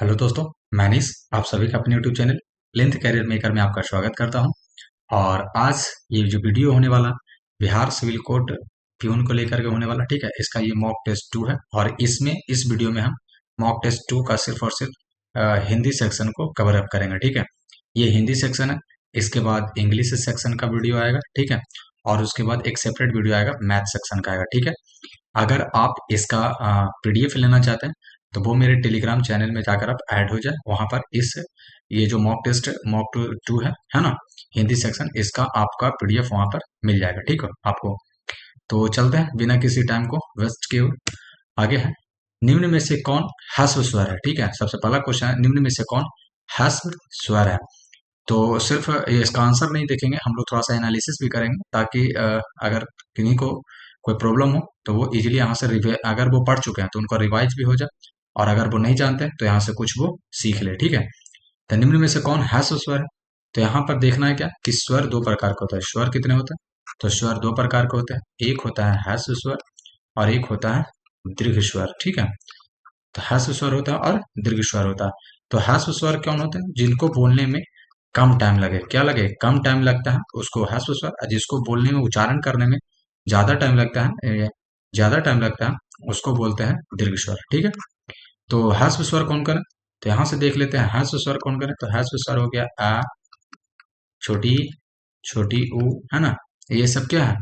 Hello दोस्तों, मैं अनीस आप सभी का अपने YouTube channel length career maker में आपका स्वागत करता हूं। और आज ये जो वीडियो होने वाला बिहार सिविल कोड प्यून को लेकर के होने वाला, ठीक है। इसका ये मॉक टेस्ट 2 है और इसमें इस वीडियो में हम मॉक टेस्ट 2 का सिर्फ और सिर्फ हिंदी सेक्शन को कवर अप करेंगे, ठीक है। ये हिंदी सेक्शन है। इसके बाद इंग्लिश सेक्शन का वीडियो आएगा, ठीक है। और उसके बाद एक सेपरेट वीडियो आएगा मैथ सेक्शन का आएगा, ठीक है। अगर आप इसका पीडीएफ लेना चाहते हैं तो वो मेरे टेलीग्राम चैनल में जाकर आप ऐड हो जाए। वहां पर इस ये जो मॉक टेस्ट मॉक टू है ना, हिंदी सेक्शन, इसका आपका पीडीएफ वहां पर मिल जाएगा, ठीक है आपको। तो चलते हैं बिना किसी टाइम को वेस्ट किए हुए आगे है। निम्न में से कौन ह्रस्व स्वर है, ठीक है। सबसे पहला क्वेश्चन है, निम्न में से कौन ह्रस्व स्वर है। तो सिर्फ ये इसका आंसर नहीं देखेंगे, हम लोग थोड़ा सा एनालिसिस भी करेंगे ताकि अगर किन्हीं को कोई प्रॉब्लम हो तो वो इजीली यहाँ से अगर वो पढ़ चुके हैं तो उनको रिवाइज भी हो जाए, और अगर वो नहीं जानते हैं तो यहाँ से कुछ वो सीख ले, ठीक है। तो निम्न में से कौन ह्रस्व स्वर है। तो यहाँ पर देखना है क्या कि स्वर दो प्रकार का होता है। स्वर कितने होते हैं, तो स्वर दो प्रकार के होते हैं। एक होता है ह्रस्व स्वर और एक होता है दीर्घ स्वर, ठीक है। तो ह्रस्व स्वर होता है और दीर्घ स्वर होता है। तो ह्रस्व स्वर कौन होते हैं, जिनको बोलने में कम टाइम लगे, क्या लगे, कम टाइम लगता है, उसको ह्रस्व स्वर। और जिसको बोलने में, उच्चारण करने में ज्यादा टाइम लगता है, ज्यादा टाइम लगता है, उसको बोलते हैं दीर्घ स्वर, ठीक है। तो ह्रस्व स्वर कौन करें, तो यहां से देख लेते हैं ह्रस्व स्वर कौन करें। तो ह्रस्व स्वर हो गया आ, छोटी छोटी ऊ, है ना। ये सब क्या है,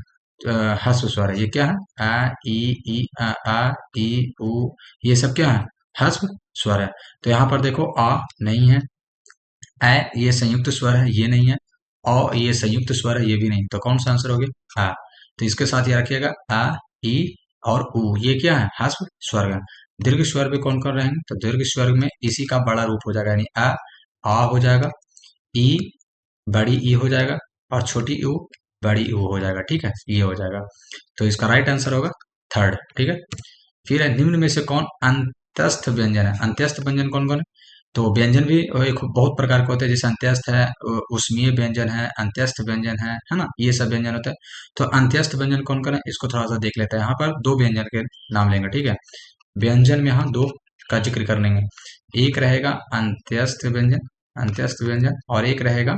ह्रस्व स्वर है। ये क्या है, आ ई आ ई उ, ये सब क्या है, ह्रस्व स्वर है। तो यहाँ पर देखो आ नहीं है, ए ये संयुक्त स्वर है, ये नहीं है, औ ये संयुक्त स्वर है, ये भी नहीं। तो कौन सा आंसर हो गया, आ। तो इसके साथ ये रखिएगा आ ई और उ, ये क्या है, ह्रस्व स्वर है। दीर्घ स्वर भी कौन कौन रहेंगे, तो दीर्घ स्वर में इसी का बड़ा रूप हो जाएगा, यानी आ हो जाएगा, ई बड़ी ई हो जाएगा, और छोटी ऊ बड़ी ऊ हो जाएगा, ठीक है। ये हो जाएगा। तो इसका राइट आंसर होगा थर्ड, ठीक है। फिर है, निम्न में से कौन अंत्यस्थ व्यंजन है। अंत्यस्थ व्यंजन कौन कौन है, तो व्यंजन भी एक बहुत प्रकार के होते हैं, जैसे अंत्यस्थ है, उष्मीय व्यंजन है, अंत्यस्थ व्यंजन है ना, ये सब व्यंजन होते हैं। तो अंत्यस्थ व्यंजन कौन कौन है, इसको थोड़ा सा देख लेते हैं। यहाँ पर दो व्यंजन के नाम लेंगे, ठीक है। व्यंजन में यहाँ दो का जिक्र कर लेंगे। एक रहेगा अंत्यस्थ व्यंजन, अंत्यस्थ व्यंजन, और एक रहेगा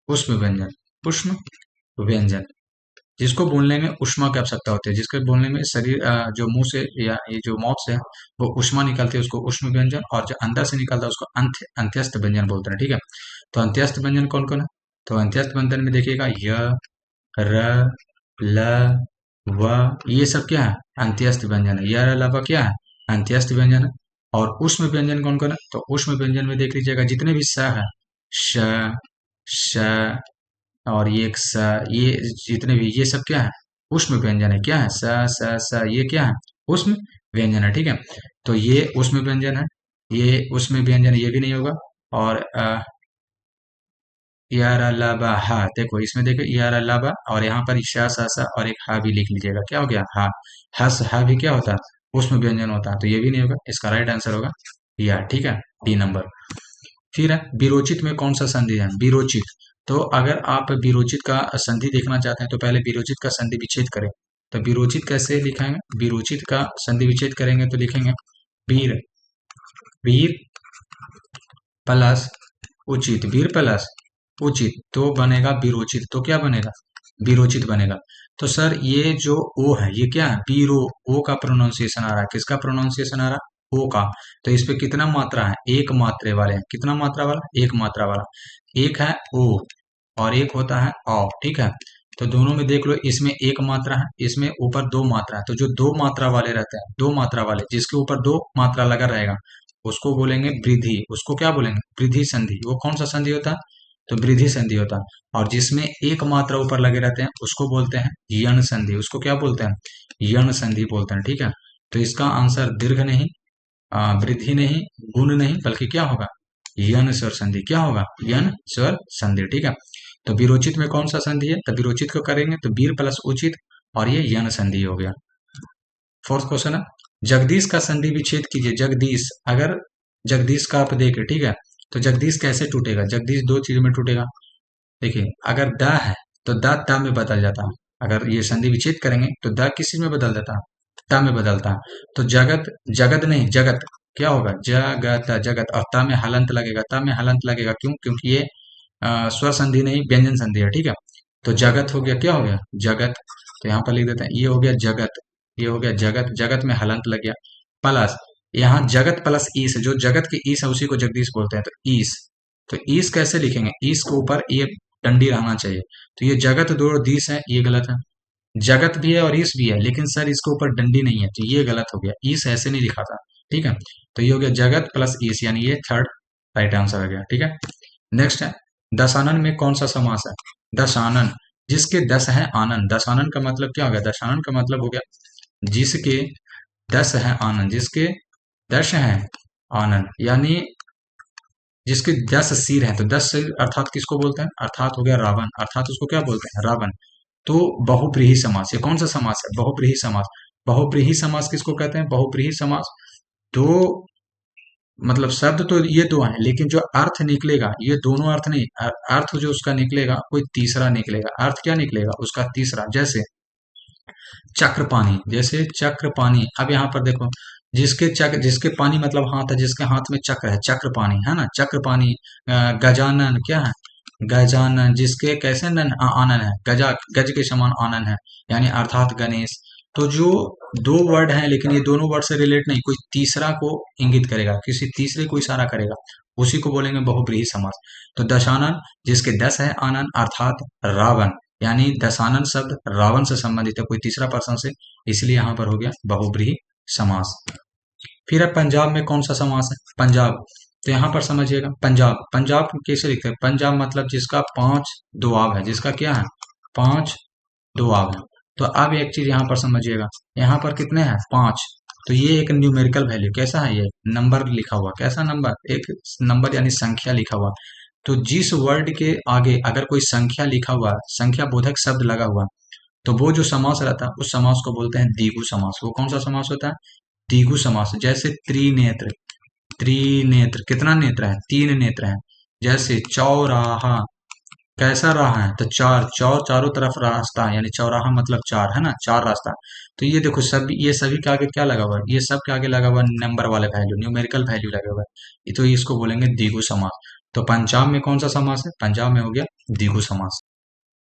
उष्म व्यंजन, उष्म व्यंजन, जिसको बोलने में ऊष्मा की आवश्यकता होती है, जिसके बोलने में शरीर जो मुंह से या ये जो माउथ से है वो ऊष्मा निकलती है, उसको ऊष्म व्यंजन, और जो अंदर से निकलता है उसको अंत्यस्थ व्यंजन बोलते हैं, ठीक है। तो अंत्यस्थ व्यंजन कौन कौन है, तो अंत्यस्थ व्यंजन में देखिएगा य, र, ल, व, ये सब क्या है, अंत्यस्थ व्यंजन है। य, र, ल, व क्या है, अंत्यस्थ व्यंजन है। और ऊष्म व्यंजन कौन कौन है, तो ऊष्म व्यंजन में देख लीजिएगा जितने भी स है, श, श, और ये एक स, ये जितने भी, ये सब क्या है, उष्म व्यंजन है। क्या है, स ये क्या है, उष्म व्यंजन है, ठीक है। तो ये उष्म व्यंजन है, ये उष्म व्यंजन, ये भी नहीं होगा। और यार अल्लाबा हा, देखो इसमें देखो यार अल्लाबा, और यहाँ पर ईशा सा और एक हा भी लिख लीजिएगा, क्या हो गया, हा। हस हा भी क्या होता है, उष्म व्यंजन होता है। तो ये भी नहीं होगा, इसका राइट आंसर होगा या, ठीक है, डी नंबर। फिर है, विरोचित में कौन सा संधि है, विरोचित। तो अगर आप विरोचित का संधि देखना चाहते हैं तो पहले विरोचित का संधि विच्छेद करें। तो विरोचित कैसे लिखेंगे, विरोचित का संधि विच्छेद करेंगे तो लिखेंगे वीर, वीर प्लस उचित, वीर प्लस उचित, तो बनेगा विरोचित। तो क्या बनेगा, विरोचित बनेगा। तो सर ये जो ओ है ये क्या है, बीरो, ओ का प्रोनाउंसिएशन आ रहा है, किसका प्रोनाउंसिएशन आ रहा है, ओ का। तो इस पे कितना मात्रा है, एक मात्रे वाले हैं, कितना मात्रा वाला, एक मात्रा वाला। एक है ओ और एक होता है औ, ठीक है। तो दोनों में देख लो, इसमें एक मात्रा है, इसमें ऊपर दो मात्रा है। तो जो दो मात्रा वाले रहते हैं, दो मात्रा वाले, जिसके ऊपर दो मात्रा लगा रहेगा उसको बोलेंगे वृद्धि, उसको क्या बोलेंगे, वृद्धि संधि। वो कौन सा संधि होता है, तो वृद्धि संधि होता है। और जिसमें एक मात्रा ऊपर लगे रहते हैं उसको बोलते हैं यण संधि, उसको क्या बोलते हैं, यण संधि बोलते हैं, ठीक है। तो इसका आंसर दीर्घ नहीं, वृद्धि नहीं, गुण नहीं, बल्कि क्या होगा, यण स्वर संधि। क्या होगा, यण स्वर संधि, ठीक है। तो विरोचित में कौन सा संधि है, तो विरोचित को करेंगे तो वीर प्लस उचित, और ये यण संधि हो गया। फोर्थ क्वेश्चन है, जगदीश का संधि विच्छेद कीजिए। जगदीश, अगर जगदीश का आप देखें, ठीक है, तो जगदीश कैसे टूटेगा, जगदीश दो चीजों में टूटेगा। देखिए, अगर द है तो द त में बदल जाता है। अगर ये संधि विच्छेद करेंगे तो द किस चीज में बदल जाता है, त में बदलता है। तो जगत, जगत नहीं, जगत, क्या होगा, जगत, जगत। और त में हलंत लगेगा, त में हलंत लगेगा, क्यों? क्योंकि ये स्वर संधि नहीं, व्यंजन संधि है, ठीक है। तो जगत हो गया, क्या हो गया, जगत। तो यहाँ पर लिख देते हैं, ये हो गया जगत, ये हो गया जगत, जगत में हलंत लग गया। प्लस यहाँ जगत प्लस ईस, जो जगत के ईस है उसी को जगदीश बोलते हैं, तो ईस। तो ईस कैसे लिखेंगे, ईस के ऊपर ये डंडी रहना चाहिए। तो ये जगत दो दीस है, ये गलत है। जगत भी है और ईस भी है, लेकिन सर इसके ऊपर डंडी नहीं है, तो ये गलत हो गया, ईस ऐसे नहीं लिखा था, ठीक है। तो ये हो गया जगत प्लस ईस, यानी ये थर्ड राइट आंसर हो गया, ठीक है। नेक्स्ट है, दशानन में कौन सा समास है? दशानन, जिसके दस है आनंद। दशानन का मतलब क्या हो गया, दशानन का मतलब हो गया जिसके दस है आनंद, जिसके दस है आनंद, यानी जिसके 10 सिर हैं। तो 10 सिर अर्थात किसको बोलते हैं, अर्थात हो गया रावण, अर्थात उसको क्या बोलते हैं, रावण। तो बहुब्रीहि समास, ये कौन सा समास है, बहुब्रीहि समास। बहुब्रीहि समास किसको कहते हैं, बहुब्रीहि समास। दो मतलब शब्द तो ये दो हैं, लेकिन जो अर्थ निकलेगा ये दोनों अर्थ नहीं, अर्थ जो उसका निकलेगा कोई तीसरा निकलेगा। अर्थ क्या निकलेगा उसका, तीसरा। जैसे चक्रपाणी, जैसे चक्रपाणी। अब यहाँ पर देखो, जिसके चक्र, जिसके पानी मतलब हाथ है, जिसके हाथ में चक्र है, चक्रपाणी है ना, चक्रपाणी। गजानन क्या है, गजानन, जिसके कैसे नन आनन है, गजा, गज के समान आनन है, यानी अर्थात गणेश। तो जो दो वर्ड हैं, लेकिन ये दोनों वर्ड से रिलेट नहीं, कोई तीसरा को इंगित करेगा, किसी तीसरे को इशारा करेगा, उसी को बोलेंगे बहुब्रीहि समास। तो दशानन, जिसके 10 है आनन, अर्थात रावण, यानी दशानन शब्द रावण से संबंधित है, कोई तीसरा पर्सन से, इसलिए यहाँ पर हो गया बहुब्रीहि समास। फिर है पंजाब में कौन सा समास है, पंजाब। तो यहाँ पर समझिएगा, पंजाब, पंजाब कैसे लिखते हैं, पंजाब मतलब जिसका 5 दुआब है, जिसका क्या है, 5 दुआब है। तो अब एक चीज यहाँ पर समझिएगा, यहाँ पर कितने हैं, 5। तो ये एक न्यूमेरिकल वैल्यू, कैसा है, ये नंबर लिखा हुआ, कैसा नंबर, एक नंबर यानी संख्या लिखा हुआ। तो जिस वर्ड के आगे अगर कोई संख्या लिखा हुआ, संख्या बोधक शब्द लगा हुआ, तो वो जो समास रहता है उस समास को बोलते हैं द्विगु समास। वो कौन सा समास होता है, द्विगु समास। जैसे त्रिनेत्र, त्रिनेत्र कितना नेत्र है, 3 नेत्र है। जैसे चौराहा, कैसा राह है, तो चार, चारों तरफ रास्ता है, यानी चौराहा मतलब चार है ना, चार रास्ता। तो ये देखो सब, ये सभी के आगे क्या लगा हुआ है, ये सब के आगे लगा हुआ नंबर वाले वैल्यू, न्यूमेरिकल वैल्यू लगा हुआ है, तो इसको बोलेंगे द्विगु समास। तो पंजाब में कौन सा समास है, पंजाब में हो गया द्विगु समास।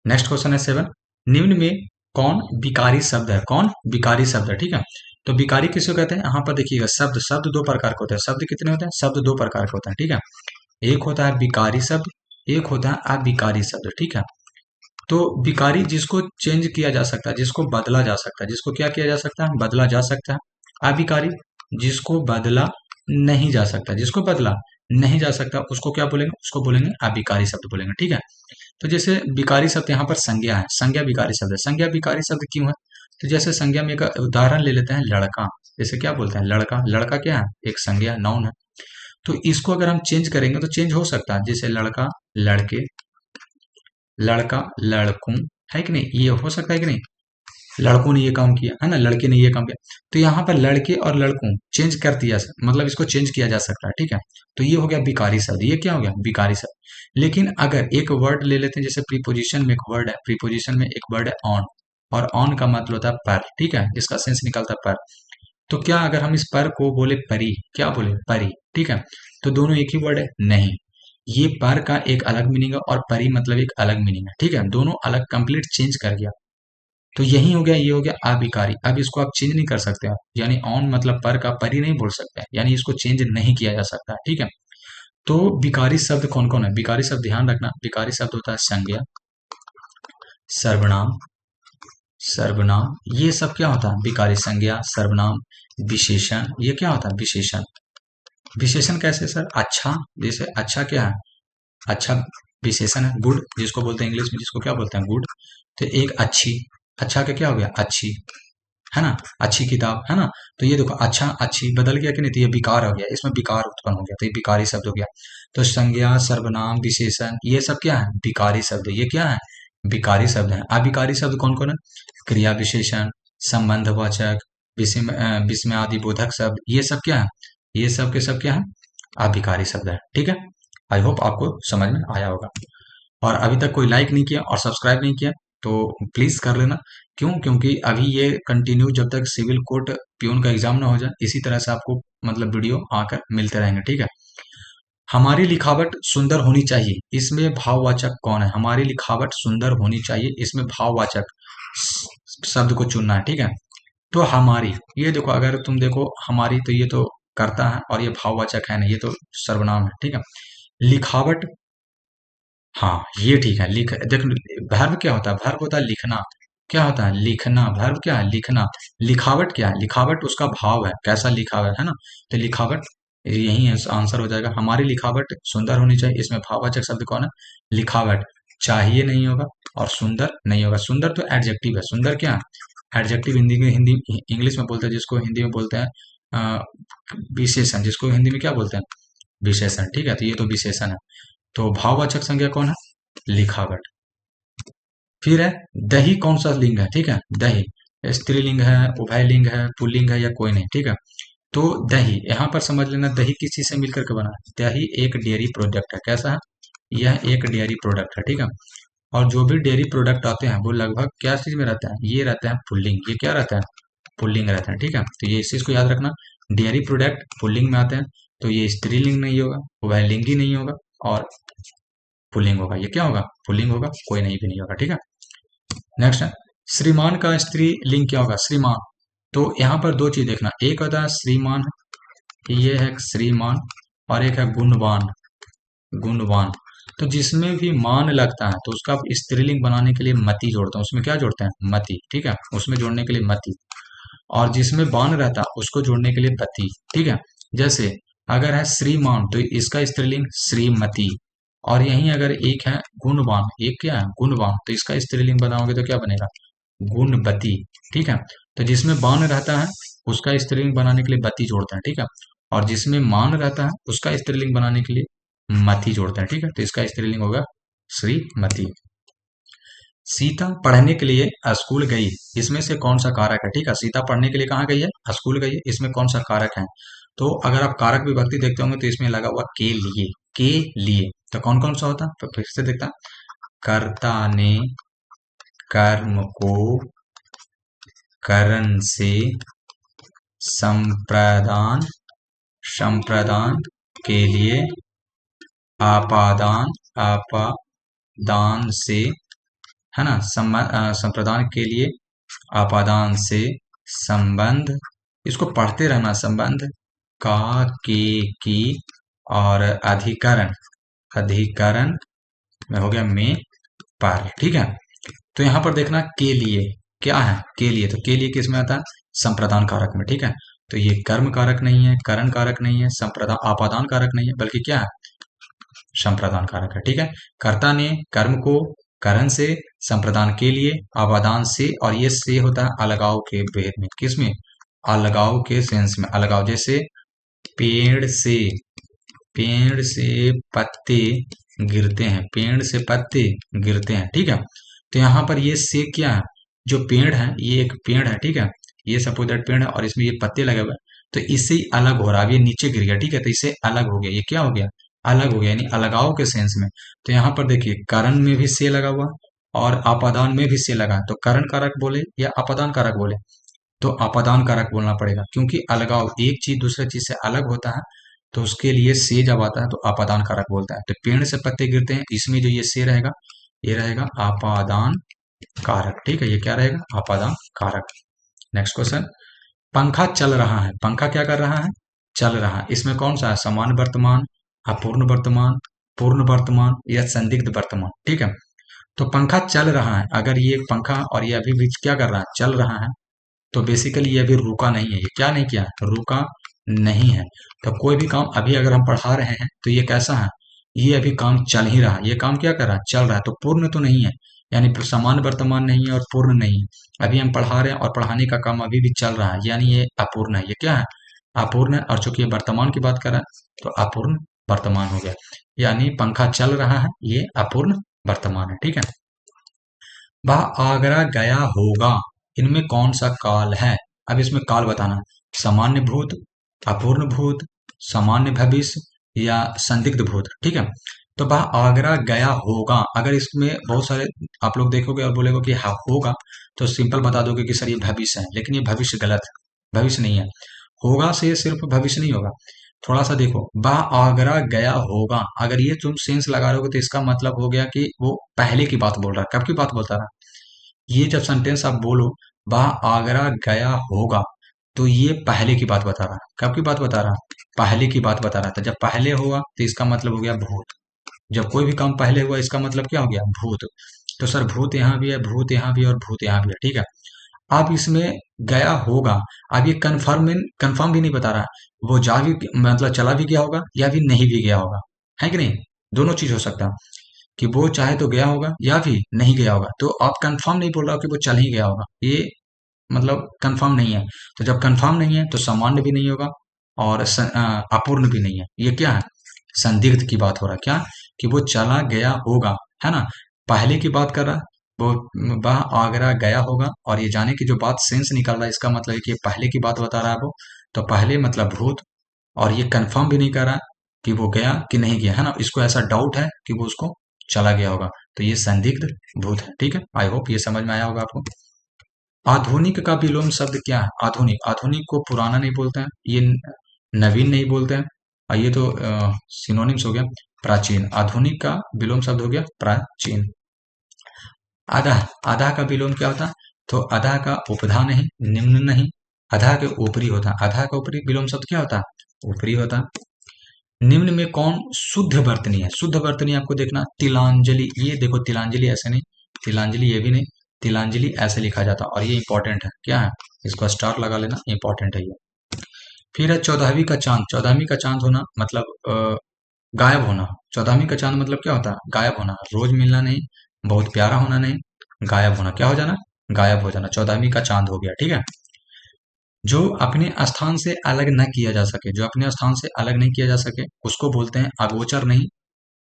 नेक्स्ट क्वेश्चन है 7, निम्न में कौन विकारी शब्द है, कौन विकारी शब्द है, ठीक है। तो विकारी किसको कहते हैं, यहाँ पर देखिएगा, शब्द, शब्द दो प्रकार के होते हैं, शब्द कितने होते हैं, शब्द दो प्रकार के होते हैं, ठीक है। एक होता है विकारी शब्द, एक होता है अविकारी शब्द, ठीक है। तो विकारी जिसको चेंज किया जा सकता है, जिसको बदला जा सकता है, जिसको क्या किया जा सकता है, बदला जा सकता है। अविकारी जिसको बदला नहीं जा सकता, जिसको बदला नहीं जा सकता, उसको क्या बोलेंगे, उसको बोलेंगे अविकारी शब्द बोलेंगे, ठीक है। तो जैसे विकारी शब्द यहाँ पर संज्ञा है, संज्ञा विकारी शब्द है। संज्ञा विकारी शब्द क्यों है, तो जैसे संज्ञा में एक उदाहरण ले लेते हैं, लड़का। जैसे क्या बोलते हैं, लड़का, लड़का क्या है, एक संज्ञा, नाउन है। तो इसको अगर हम चेंज करेंगे तो चेंज हो सकता है, जैसे लड़का लड़के, लड़का लड़कों, है कि नहीं, ये हो सकता है कि नहीं, लड़कों ने ये काम किया है ना, लड़के ने ये काम किया। तो यहाँ पर लड़के और लड़कों चेंज कर दिया, मतलब इसको चेंज किया जा सकता है, ठीक है। तो ये हो गया विकारी शब्द, ये क्या हो गया, विकारी शब्द। लेकिन अगर एक वर्ड ले लेते हैं, जैसे प्रीपोजिशन में एक वर्ड है, प्रीपोजिशन में एक वर्ड है ऑन, और ऑन का मतलब होता है पर, ठीक है, इसका सेंस निकलता है पर। तो क्या अगर हम इस पर को बोले परी, क्या बोले, परी, ठीक है। तो दोनों एक ही वर्ड है, नहीं, ये पर का एक अलग मीनिंग है और परी मतलब एक अलग मीनिंग है, ठीक है, दोनों अलग, कंप्लीट चेंज कर गया। तो यही हो गया, ये हो गया अविकारी। अब इसको आप चेंज नहीं कर सकते आप, यानी ऑन मतलब पर का परी नहीं बोल सकते, यानी इसको चेंज नहीं किया जा सकता, ठीक है। तो विकारी शब्द कौन कौन है, विकारी शब्द ध्यान रखना, विकारी शब्द होता है संज्ञा, सर्वनाम, सर्वनाम, ये सब क्या होता है, विकारी, संज्ञा, सर्वनाम, विशेषण, ये क्या होता है, विशेषण। विशेषण कैसे सर, अच्छा, जैसे अच्छा क्या है, अच्छा विशेषण है, गुड, जिसको बोलते हैं इंग्लिश में, जिसको क्या बोलते हैं, गुड। तो एक अच्छी, अच्छा का क्या हो गया, अच्छी, है ना, अच्छी किताब, है ना। तो ये देखो, अच्छा अच्छी बदल गया कि नहीं, तो ये विकार हो गया, इसमें विकार उत्पन्न हो गया, तो ये विकारी शब्द हो गया। तो संज्ञा, सर्वनाम, विशेषण, ये सब क्या है, विकारी शब्द, ये क्या है, विकारी शब्द है। अविकारी शब्द कौन कौन है, क्रिया विशेषण, संबंधवाचक, विस्मय आदि बोधक शब्द, ये सब क्या है, ये सब के सब क्या है, अविकारी शब्द है, ठीक है। आई होप आपको समझ में आया होगा। और अभी तक कोई लाइक नहीं किया और सब्सक्राइब नहीं किया तो प्लीज कर लेना, क्यों? क्योंकि अभी ये कंटिन्यू जब तक सिविल कोर्ट प्यून का एग्जाम ना हो जाए, इसी तरह से आपको मतलब वीडियो आकर मिलते रहेंगे, ठीक है। हमारी लिखावट सुंदर होनी चाहिए, इसमें भाववाचक कौन है? हमारी लिखावट सुंदर होनी चाहिए, इसमें भाववाचक शब्द को चुनना है, ठीक है। तो हमारी, ये देखो, अगर तुम देखो हमारी, तो ये तो कर्ता है और ये भाववाचक है नहीं, ये तो सर्वनाम है, ठीक है। लिखावट, हाँ ये ठीक है। लिख देख, वर्ब क्या होता है? वर्ब होता है लिखना। क्या होता है? लिखना। वर्ब क्या है? लिखना। लिखावट क्या है? लिखावट उसका भाव है, कैसा लिखा हुआ है ना। तो लिखावट यही है, आंसर हो जाएगा। हमारी लिखावट सुंदर होनी चाहिए, इसमें भाववाचक शब्द कौन है? लिखावट। चाहिए नहीं होगा और सुंदर नहीं होगा। सुंदर तो एडजेक्टिव है, सुंदर क्या है? एडजेक्टिव हिंदी इंग्लिश में बोलते हैं, जिसको हिंदी में बोलते हैं अ, विशेषण, जिसको हिंदी में क्या बोलते हैं? विशेषण, ठीक है। तो ये तो विशेषण है। तो भाववाचक संज्ञा कौन है? लिखावट। फिर है दही, कौन सा लिंग है? ठीक है, दही स्त्रीलिंग है, उभयलिंग है, पुल्लिंग है, या कोई नहीं, ठीक है। तो दही, यहाँ पर समझ लेना, दही किस चीज से मिलकर के बना है? दही एक डेयरी प्रोडक्ट है। कैसा है? यह एक डेयरी प्रोडक्ट है, ठीक है। और जो भी डेयरी प्रोडक्ट आते हैं वो लगभग क्या चीज में रहता है? ये रहता है पुल्लिंग। ये क्या रहता है? पुल्लिंग रहता है, ठीक है। तो ये इस चीज को याद रखना, डेयरी प्रोडक्ट पुल्लिंग में आते हैं। तो ये स्त्रीलिंग नहीं होगा, उभयलिंगी नहीं होगा, और पुल्लिंग होगा। ये क्या होगा? पुल्लिंग होगा, कोई नहीं भी नहीं होगा, ठीक है। नेक्स्ट है श्रीमान का स्त्री लिंग क्या होगा? श्रीमान। तो यहाँ पर दो चीज देखना, एक होता है श्रीमान, ये है श्रीमान, और एक है गुणवान। गुणवान, तो जिसमें भी मान लगता है तो उसका स्त्रीलिंग बनाने के लिए मति जोड़ते हैं। उसमें क्या जोड़ते हैं? मति, ठीक है। उसमें जोड़ने के लिए मति। और जिसमें बान रहता है उसको जोड़ने के लिए पति, ठीक है। जैसे अगर है श्रीमान तो इसका स्त्रीलिंग श्रीमती। और यहीं अगर एक है गुणवान, एक क्या है? गुणवान, तो इसका स्त्रीलिंग बनाओगे तो क्या बनेगा? गुणवती, ठीक है। तो जिसमें बान रहता है उसका स्त्रीलिंग बनाने के लिए बती जोड़ते हैं, ठीक है। और जिसमें मान रहता है उसका स्त्रीलिंग बनाने के लिए मति जोड़ते हैं, ठीक है। तो इसका स्त्रीलिंग होगा श्रीमती। सीता पढ़ने के लिए स्कूल गई, इसमें से कौन सा कारक है? ठीक है, सीता पढ़ने के लिए कहाँ गई है? स्कूल गई है। इसमें कौन सा कारक है? तो अगर आप कारक विभक्ति देखते होंगे तो इसमें लगा हुआ के लिए। के लिए तो कौन कौन सा होता है? तो फिर से देखता, कर्ता ने कर्म को करण से संप्रदान संप्रदान के लिए आपादान आपादान से, है ना, संप्रदान के लिए आपादान से संबंध, इसको पढ़ते रहना, संबंध का, के, की, और अधिकरण, अधिकरण में हो गया में, पर, ठीक है। तो यहां पर देखना के लिए क्या है? के लिए, तो के लिए किस में आता है? संप्रदान कारक में, ठीक है। तो ये कर्म कारक नहीं है, करण कारक नहीं है, संप्रदान आपादान कारक नहीं है, बल्कि क्या है? संप्रदान कारक है, ठीक है। कर्ता ने कर्म को करण से, संप्रदान के लिए, आपादान से, और ये से होता है अलगाव के भेद में। किसमें? अलगाव के सेंस में। अलगाव, जैसे पेड़ से पत्ते गिरते हैं, पेड़ से पत्ते गिरते हैं, ठीक है। तो यहाँ पर ये से क्या है? जो पेड़ है, ये एक पेड़ है, ठीक है। ये सपोज दैट पेड़ है और इसमें ये पत्ते लगे हुए हैं, तो इससे ही अलग हो रहा है। अब ये नीचे गिर गया, ठीक है, तो इससे अलग हो गया। ये क्या हो गया? अलग हो गया, यानी अलगाव के सेंस में। तो यहाँ पर देखिए, करण में भी से लगा हुआ और आपादान में भी से लगा है। तो करण कारक बोले या आपादान कारक बोले? तो आपादान कारक बोलना पड़ेगा, क्योंकि अलगाव, एक चीज दूसरे चीज से अलग होता है, तो उसके लिए से जब आता है तो आपादान कारक बोलता है। तो पेड़ से पत्ते गिरते हैं, इसमें जो ये से रहेगा, ये रहेगा आपादान कारक, ठीक है। ये क्या रहेगा? आपादान कारक। नेक्स्ट क्वेश्चन, पंखा चल रहा है। पंखा क्या कर रहा है? चल रहा है। इसमें कौन सा है? समान वर्तमान, अपूर्ण वर्तमान, पूर्ण वर्तमान, या संदिग्ध वर्तमान, ठीक है। तो पंखा चल रहा है, अगर ये पंखा और ये अभी भी क्या कर रहा है? चल रहा है, तो बेसिकली ये अभी रुका नहीं है। ये क्या नहीं किया? रुका नहीं है। तो कोई भी काम अभी अगर हम पढ़ा रहे हैं तो ये कैसा है? ये अभी काम चल ही रहा है। ये काम क्या कर रहा है? चल रहा है। तो पूर्ण तो नहीं है, यानी समान वर्तमान नहीं है और पूर्ण नहीं है। अभी हम पढ़ा रहे हैं और पढ़ाने का काम अभी भी चल रहा है, यानी ये अपूर्ण है। ये क्या है? अपूर्ण है। और चूंकि ये वर्तमान की बात कर रहा है तो अपूर्ण वर्तमान हो गया, यानी पंखा चल रहा है, ये अपूर्ण वर्तमान है, ठीक है। वह आगरा गया होगा, इनमें कौन सा काल है? अब इसमें काल बताना, सामान्य भूत, अपूर्ण भूत, सामान्य भविष्य, या संदिग्ध भूत, ठीक है। तो वह आगरा गया होगा। अगर इसमें बहुत सारे आप लोग देखोगे और बोलेगे कि हाँ होगा, तो सिंपल बता दोगे कि सर ये भविष्य है, लेकिन ये भविष्य गलत है, भविष्य नहीं है। होगा से सिर्फ भविष्य नहीं होगा। थोड़ा सा देखो, वह आगरा गया होगा, अगर ये तुम सेंस लगा रहे हो तो इसका मतलब हो गया कि वो पहले की बात बोल रहा है। कब की बात बोलता रहा? ये जब सेंटेंस आप बोलो वह आगरा गया होगा, तो ये पहले की बात बता रहा है। कब की बात बता रहा है? पहले की बात बता रहा था। जब पहले हुआ तो इसका मतलब हो गया भूत। जब कोई भी काम पहले हुआ इसका मतलब क्या हो गया? भूत। तो सर भूत यहाँ भी है, भूत यहाँ भी है और भूत यहाँ भी है, ठीक है। अब इसमें गया होगा, अब ये कंफर्म भी नहीं बता रहा है। वो जा भी मतलब चला भी गया होगा या भी नहीं भी गया होगा, है कि नहीं? दोनों चीज हो सकता है कि वो चाहे तो गया होगा या भी नहीं गया होगा। तो आप कंफर्म नहीं बोल रहा हो कि वो चल ही गया होगा, ये मतलब कंफर्म नहीं है। तो जब कंफर्म नहीं है तो सामान्य भी नहीं होगा और अपूर्ण भी नहीं है। ये क्या है? संदिग्ध की बात हो रहा है। क्या? कि वो चला गया होगा, है ना। पहले की बात कर रहा है, वो वह आगरा गया होगा, और ये जाने की जो बात सेंस निकल रहा है इसका मतलब है कि ये पहले की बात बता रहा है वो। तो पहले मतलब भूत, और ये कंफर्म भी नहीं कर रहा है कि वो गया कि नहीं गया, है ना। इसको ऐसा डाउट है कि वो उसको चला गया होगा, तो ये संदिग्ध भूत है, ठीक है। आई होप ये समझ में आया होगा आपको। आधुनिक का विलोम शब्द क्या है? आधुनिक, आधुनिक को पुराना नहीं बोलते हैं, ये नवीन नहीं बोलते हैं, और ये तो सिनोनिम्स हो गया। प्राचीन, आधुनिक का विलोम शब्द हो गया प्राचीन। अधः, अधः का विलोम क्या होता है? तो अधः का उपधा नहीं, निम्न नहीं, अधः के ऊपरी होता है। अधः का ऊपरी विलोम शब्द क्या होता है? ऊपरी होता है। निम्न में कौन शुद्ध वर्तनी है? शुद्ध वर्तनी आपको देखना, तिलांजलि। ये देखो तिलांजलि ऐसे नहीं, तिलांजलि ये भी नहीं, तिलांजलि ऐसे लिखा जाता, और ये इंपॉर्टेंट है। क्या है? इसको स्टार लगा लेना, इंपॉर्टेंट है ये। फिर है 14वीं का चांद। 14वीं का चांद होना मतलब गायब होना। 14वीं का चांद मतलब क्या होता है? गायब होना, रोज मिलना नहीं, बहुत प्यारा होना नहीं, गायब होना। क्या हो जाना? गायब हो जाना। 14वीं का चांद हो गया, ठीक है। जो अपने स्थान से अलग न किया जा सके, जो अपने स्थान से अलग नहीं किया जा सके, उसको बोलते हैं अगोचर नहीं,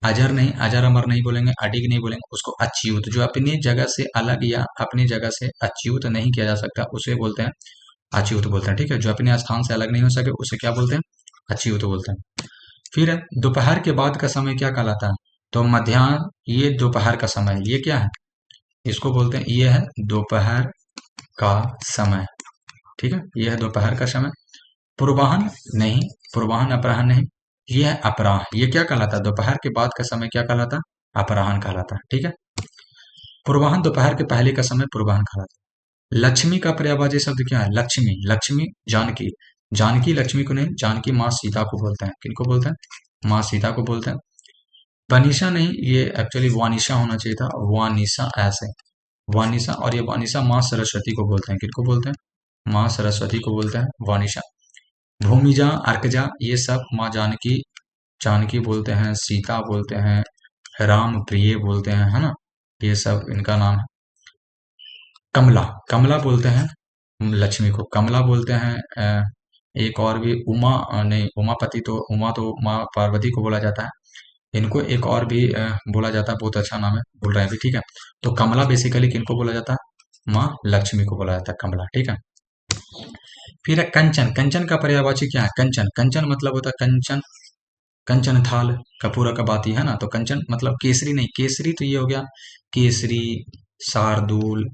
अजर नहीं, अजर अमर नहीं बोलेंगे, अडिग नहीं बोलेंगे, उसको अच्युत। जो अपनी जगह से अलग या अपनी जगह से अच्युत नहीं किया जा सकता उसे बोलते हैं अच्युत बोलते हैं, ठीक है। जो अपने स्थान से अलग नहीं हो सके उसे क्या बोलते हैं? अच्युत बोलते हैं। फिर है दोपहर के बाद का समय क्या कहलाता है? तो मध्याह्न, ये दोपहर का समय है। ये क्या है? इसको बोलते हैं, ये है दोपहर का समय, ठीक है। ये है दोपहर का समय। पूर्वाह्न नहीं, पूर्वाह्न अपराह्न नहीं, ये है अपराह्न। ये क्या कहलाता है? दोपहर के बाद का समय क्या कहलाता है? अपराह्न कहलाता है, ठीक है। पूर्वाह्न दोपहर के पहले का समय पूर्वाह्न कहलाता है। लक्ष्मी का पर्यायवाची शब्द क्या है? लक्ष्मी, लक्ष्मी जानकी। जानकी लक्ष्मी को नहीं, जानकी माँ सीता को बोलते हैं। किनको बोलते हैं? माँ सीता को बोलते हैं। वनीशा नहीं, ये एक्चुअली वानिशा होना चाहिए था, वानिशा ऐसे, वानिशा। और ये वानिशा माँ सरस्वती को बोलते हैं। किनको बोलते हैं? माँ सरस्वती को बोलते हैं वानिशा। भूमिजा, अर्कजा, ये सब माँ जानकी, जानकी बोलते हैं, सीता बोलते हैं, राम प्रिय बोलते हैं, है ना। ये सब इनका नाम है। कमला, कमला बोलते हैं लक्ष्मी को, कमला बोलते हैं। एक और भी उमा, नहीं उमापति, तो उमा तो माँ पार्वती को बोला जाता है। इनको एक और भी बोला जाता है, बहुत अच्छा नाम है, बोल रहे हैं अभी, ठीक है। तो कमला बेसिकली किनको बोला जाता है? माँ लक्ष्मी को बोला जाता है कमला, ठीक है। फिर है कंचन। कंचन का पर्यायवाची क्या है? कंचन, कंचन मतलब होता है कंचन, कंचन थाल, कपूर का बाती, है ना। तो कंचन मतलब केसरी नहीं, केसरी तो ये हो गया केसरी, शार्दूल,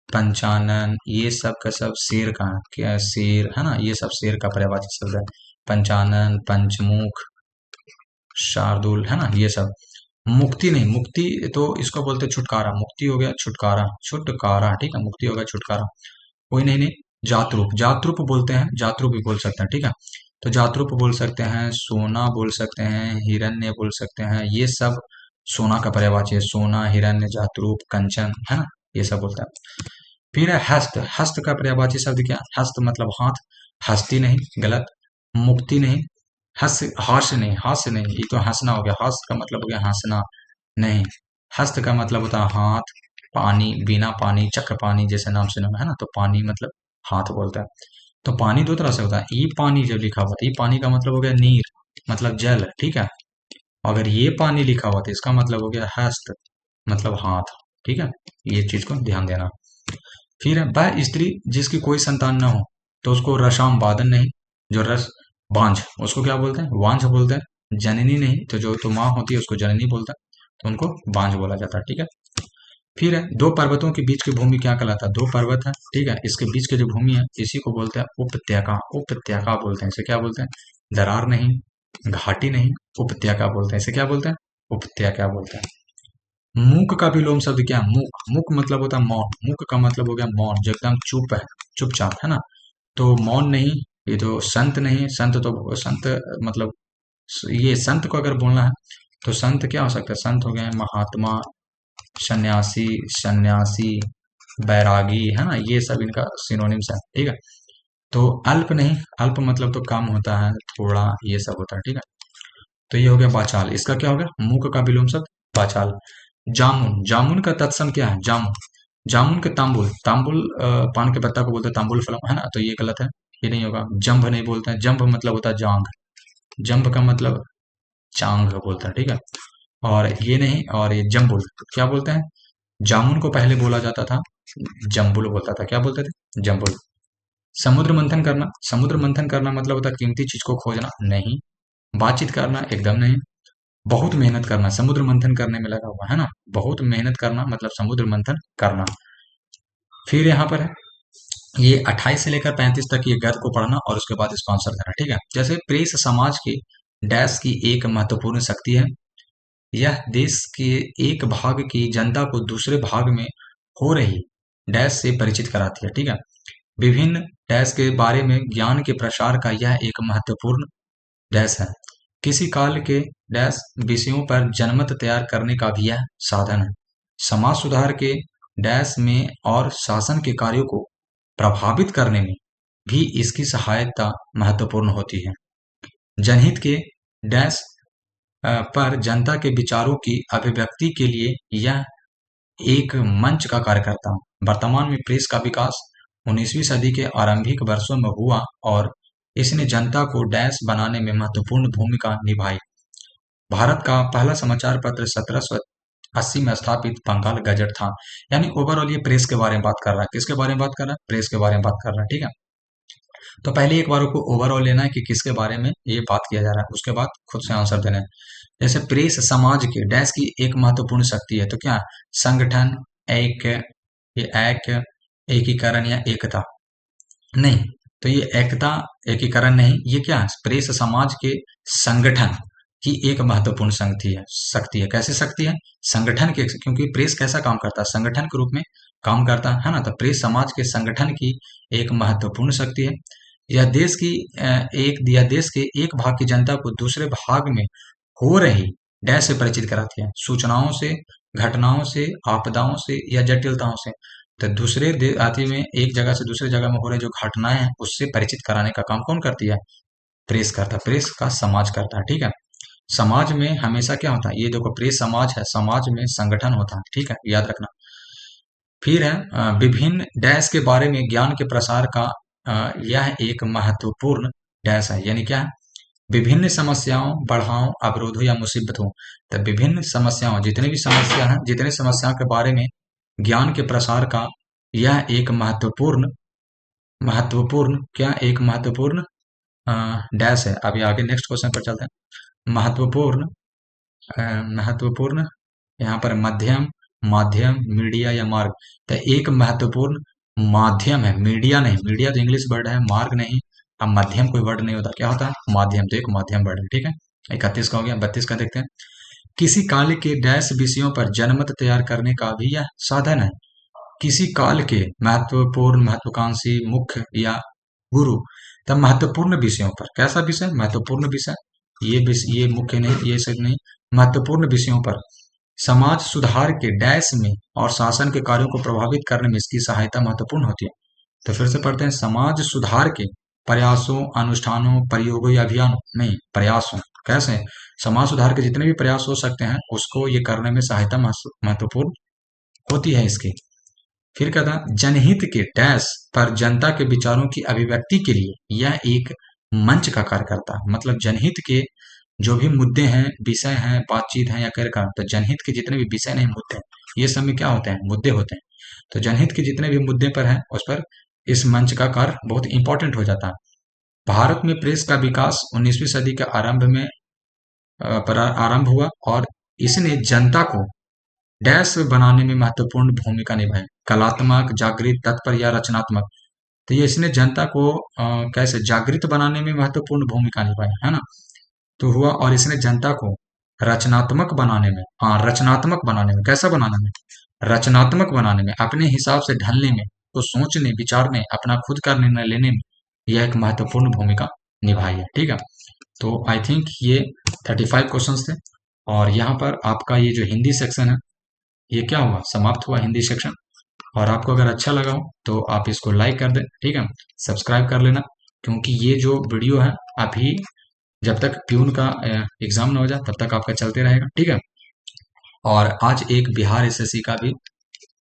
पंचानन, ये सब का सब शेर का, क्या शेर, है ना। ये सब शेर का पर्यायवाची शब्द है। पंचानन, पंचमुख, शार्दुल, है ना, ये सब। मुक्ति नहीं, मुक्ति तो इसको बोलते हैं छुटकारा। मुक्ति हो गया छुटकारा, छुटकारा, ठीक है। मुक्ति हो गया छुटकारा। कोई नहीं, नहीं। जातरूप, जातरूप बोलते हैं, जातरूप भी बोल सकते हैं, ठीक है। तो जातरूप बोल सकते हैं, सोना बोल सकते हैं, हिरण्य बोल सकते हैं, ये सब सोना का पर्यायवाची है। सोना, हिरण्य, जातरूप, कंचन, है ना, ये सब बोलता है। फिर है हस्त। हस्त का पर्यायवाची शब्द क्या? हस्त मतलब हाथ, हस्ती नहीं, गलत। मुक्ति नहीं, हस, हास्य नहीं, हास्य नहीं, ये तो हंसना हो गया। हस्त का मतलब हो गया हंसना नहीं। हस्त का मतलब होता है हाथ, पानी, बिना पानी, चक्र पानी जैसे नाम सुना है ना, तो पानी मतलब हाथ बोलता है। तो पानी दो तरह से होता है। ये पानी जब लिखा हुआ था, ये पानी का मतलब हो गया नीर, मतलब जल, ठीक है। अगर ये पानी लिखा हुआ था इसका मतलब हो गया हस्त, मतलब हाथ, ठीक है। ये चीज को ध्यान देना। फिर है वह स्त्री जिसकी कोई संतान न हो, तो उसको रसाम बादन नहीं, जो रस बांझ, उसको क्या बोलते हैं? वांझ बोलते हैं। जननी नहीं तो जो तो माँ होती है उसको जननी बोलता है, तो उनको बांझ बोला जाता है। ठीक है। फिर है दो पर्वतों के बीच की भूमि क्या कहलाता है? दो पर्वत है, ठीक है, इसके बीच की जो भूमि है इसी को बोलते हैं उपत्यका। उपत्यका बोलते हैं इसे, क्या बोलते हैं? दरार नहीं, घाटी नहीं, उपत्यका बोलते हैं इसे, क्या बोलते हैं? उपत्यका बोलते हैं। मूक का भी लोम शब्द क्या है? मूक। मूक मतलब होता है मौन। मूक का मतलब हो गया मौन, जो एकदम चुप है, चुपचाप, है ना। तो मौन नहीं, ये तो संत नहीं, संत तो संत मतलब ये संत को अगर बोलना है तो संत क्या हो सकता है? संत हो गए महात्मा, सन्यासी, सन्यासी, बैरागी, है ना, ये सब इनका सिनोनिम्स है। ठीक है। तो अल्प नहीं, अल्प मतलब तो कम होता है, थोड़ा, ये सब होता है। ठीक है। तो ये हो गया वाचाल। इसका क्या हो गया? मूक का विलोम शब्द वाचाल। जामुन। जामुन का तत्सम क्या है? जामुन। जामुन के तांबुल। तांबुल पान के पत्ता को बोलते हैं तांबुल फलम, है ना, तो ये गलत है, ये नहीं होगा। जंभ नहीं बोलते हैं। जंभ मतलब होता है जांग। जंभ का मतलब चांग बोलता है। ठीक है। और ये नहीं, और ये जम्बुल, तो क्या बोलते हैं? जामुन को पहले बोला जाता था जम्बुल बोलता था। क्या बोलते थे? जम्बुल। समुद्र मंथन करना। समुद्र मंथन करना मतलब होता है कीमती चीज को खोजना, नहीं। बातचीत करना, एकदम नहीं। बहुत मेहनत करना, समुद्र मंथन करने में लगा हुआ है ना, बहुत मेहनत करना मतलब समुद्र मंथन करना। फिर यहाँ पर है ये 28 से लेकर 35 तक ये गद्य को पढ़ना और उसके बाद इसको आंसर देना। ठीक है। जैसे प्रेस समाज के डैश की एक महत्वपूर्ण शक्ति है। यह देश के एक भाग की जनता को दूसरे भाग में हो रही डैश से परिचित कराती है। ठीक है। विभिन्न डैश के बारे में ज्ञान के प्रसार का यह एक महत्वपूर्ण डैश है। किसी काल के डैश विषयों पर जनमत तैयार करने का भी यह साधन है। समाज सुधार के डैश में और शासन के कार्यों को प्रभावित करने में भी इसकी सहायता महत्वपूर्ण होती है। जनहित के डैश पर जनता के विचारों की अभिव्यक्ति के लिए यह एक मंच का कार्य करता है। वर्तमान में प्रेस का विकास 19वीं सदी के आरंभिक वर्षों में हुआ और इसने जनता को डैश बनाने में महत्वपूर्ण भूमिका निभाई। भारत का पहला समाचार पत्र 1780 में स्थापित बंगाल गजट था। यानी ओवरऑल ये प्रेस के बारे में बात कर रहा है। किसके बारे में बात कर रहा है? प्रेस के बारे में बात कर रहा है। ठीक है। तो पहले एक बार को ओवरऑल लेना है कि किसके बारे में ये बात किया जा रहा है, उसके बाद खुद से आंसर देना है। जैसे प्रेस समाज के डैश की एक महत्वपूर्ण शक्ति है, तो क्या? संगठन, एक, ये एक, एकीकरण या एकता नहीं, तो ये एकता, एकीकरण नहीं, ये क्या है? प्रेस समाज के संगठन की एक महत्वपूर्ण शक्ति है। कैसे शक्ति है? संगठन के, क्योंकि प्रेस कैसा काम करता है? संगठन के रूप में काम करता है ना, तो प्रेस समाज के संगठन की एक महत्वपूर्ण शक्ति है। यह देश के एक भाग की जनता को दूसरे भाग में हो रही डैश से परिचित कराती है। सूचनाओं से, घटनाओं से, आपदाओं से या जटिलताओं से। तो दूसरे आती में एक जगह से दूसरे जगह में हो रही जो घटनाएं हैं उससे परिचित कराने का काम कौन करती है? प्रेस करता है। प्रेस का समाज करता है। ठीक है। समाज में हमेशा क्या होता है? ये देखो प्रेस समाज है, समाज में संगठन होता है। ठीक है, याद रखना। फिर है विभिन्न डैश के बारे में ज्ञान के प्रसार का यह एक महत्वपूर्ण डैश है। यानी क्या है? विभिन्न समस्याओं, बढ़ाओं, अवरोधों या मुसीबतों, तो विभिन्न समस्याओं, जितने भी समस्या हैं, जितने समस्याओं के बारे में ज्ञान के प्रसार का यह एक महत्वपूर्ण महत्वपूर्ण क्या? एक महत्वपूर्ण डैश है। अभी आगे नेक्स्ट क्वेश्चन पर चलते हैं। महत्वपूर्ण महत्वपूर्ण, यहाँ पर मध्यम, माध्यम, मीडिया या मार्ग, तो एक महत्वपूर्ण माध्यम है, मीडिया नहीं। मीडिया तो इंग्लिश वर्ड है, मार्ग नहीं। अब मध्यम कोई वर्ड नहीं होता, क्या होता है? माध्यम, तो एक माध्यम वर्ड है। ठीक है। 31 का हो गया। 32 का देखते हैं। किसी काल के डैश विषयों पर जनमत तैयार करने का भी यह साधन है। किसी काल के महत्वपूर्ण, महत्वाकांक्षी, मुख्य या गुरु, तब महत्वपूर्ण विषयों पर, कैसा विषय? महत्वपूर्ण विषय, ये मुख्य नहीं, ये सब नहीं, महत्वपूर्ण विषयों पर समाज सुधार के डैश में और शासन के कार्यों को प्रभावित करने में इसकी सहायता महत्वपूर्ण होती है। तो फिर से पढ़ते हैं। समाज सुधार के प्रयासों, अनुष्ठानों, प्रयोगों या अभियानों, नहीं, प्रयासों। कैसे? समाज सुधार के जितने भी प्रयास हो सकते हैं उसको ये करने में सहायता महत्वपूर्ण होती है इसकी। फिर कहता है जनहित के डैश पर जनता के विचारों की अभिव्यक्ति के लिए यह एक मंच का कार्य करता है। मतलब जनहित के जो भी मुद्दे हैं, विषय हैं, बातचीत हैं या कार्यक्रम, तो जनहित के जितने भी विषय नहीं, मुद्दे हैं, ये सब में क्या होते हैं? मुद्दे होते हैं। तो जनहित के जितने भी मुद्दे पर हैं उस पर इस मंच का कार्य बहुत इंपॉर्टेंट हो जाता है। भारत में प्रेस का विकास 19वीं सदी के आरंभ में पर आरंभ हुआ और इसने जनता को डैश बनाने में महत्वपूर्ण भूमिका निभाई। कलात्मक, जागृत, तत्पर या रचनात्मक। तो ये इसने जनता को कैसे जागृत बनाने में महत्वपूर्ण भूमिका निभाई, है ना। तो हुआ, और इसने जनता को रचनात्मक बनाने में, हाँ रचनात्मक बनाने में, कैसा बनाने में, रचनात्मक बनाने में, अपने हिसाब से ढलने में, तो सोचने विचारने, अपना खुद का निर्णय लेने में यह एक महत्वपूर्ण भूमिका निभाई है। ठीक है, तो आई थिंक ये 35 क्वेश्चंस थे, और यहाँ पर आपका ये जो हिंदी सेक्शन है ये क्या हुआ, समाप्त हुआ हिंदी सेक्शन। और आपको अगर अच्छा लगा हो तो आप इसको लाइक कर दें, ठीक है, सब्सक्राइब कर लेना, क्योंकि ये जो वीडियो है अभी जब तक प्यून का एग्जाम ना हो जाए तब तक आपका चलते रहेगा। ठीक है, और आज एक बिहार एसएससी का भी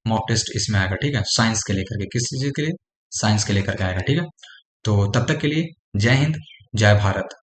मॉक टेस्ट इसमें आएगा। ठीक है, साइंस के लेकर के, किस चीज के लिए, साइंस के लेकर के आएगा। ठीक है, तो तब तक के लिए जय हिंद, जय भारत।